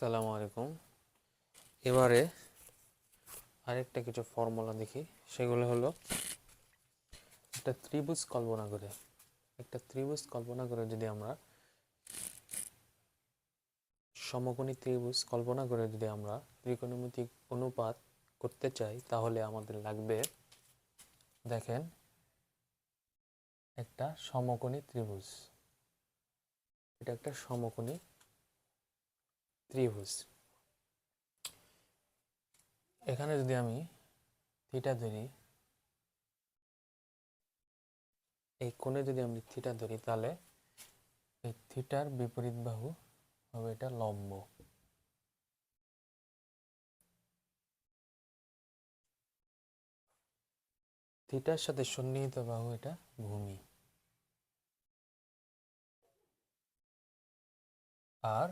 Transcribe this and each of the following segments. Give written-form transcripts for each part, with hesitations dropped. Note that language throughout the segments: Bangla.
আসসালামু আলাইকুম। এবারে আরেকটা কিছু ফর্মুলা দেখি। সেগুলো হলো একটা ত্রিভুজ কল্পনা করে যদি আমরা সমকোণী ত্রিভুজ কল্পনা করে যদি আমরা ত্রিকোণমিতিক অনুপাত করতে চাই, তাহলে আমাদের লাগবে, দেখেন, একটা সমকোণী ত্রিভুজ। এটা একটা সমকোণী ত্রিভুজ। এখানে যদি আমি থিটা ধরি, এই কোণে যদি আমি থিটা ধরি, তাহলে এই থিটার বিপরীত বাহু হবে এটা লম্ব। থিটার সাথে সন্নিহিত বাহু এটা ভূমি। আর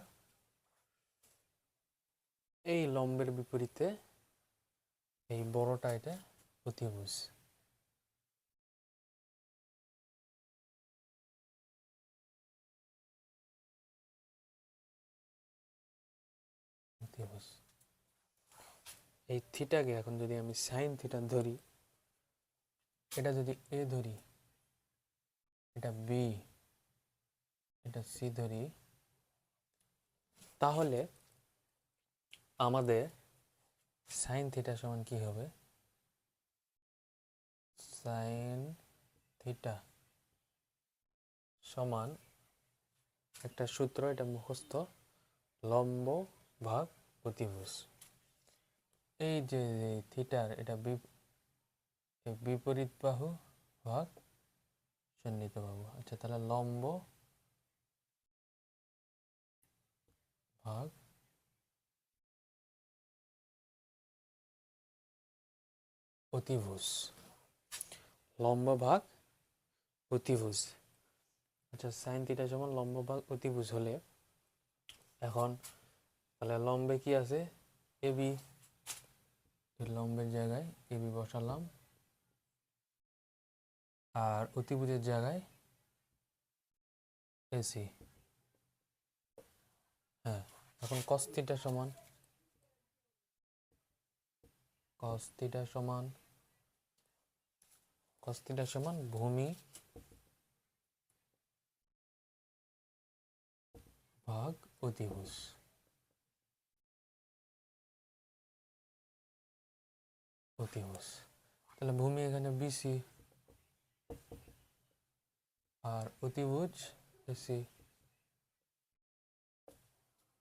এই লম্বের বিপরীতে এই বড়টা এটা অতিভুজ। অতিভুজ। এই থিটাকে এখন যদি আমি সাইন থিটা ধরি, এটা যদি এ ধরি, এটা বি, এটা সি ধরি, তাহলে আমাদের সাইন থিটা সমান কি হবে? সাইন থিটা সমান একটা সূত্র, এটা মুখস্থ, লম্ব ভাগ অতিভুজ। এই যে থিটার এটা বিপরীত বাহু ভাগ সন্নিহিত বাহু। আচ্ছা, তাহলে লম্ব ভাগ অতিভুজ। লম্ব ভাগ অতিভুজ। আচ্ছা, সাইন থিটা সমান লম্ব ভাগ অতিভুজ হলে এখন তাহলে লম্বে কি আছে? এবি। লম্বের জায়গায় এবি বসালাম, আর অতিভুজের জায়গায় এসি। হ্যাঁ, এখন কস থিটা সমান ভূমি ভাগ অতিভুজ। তাহলে ভূমি এখানে বিসি আর অতিভুজ এসি।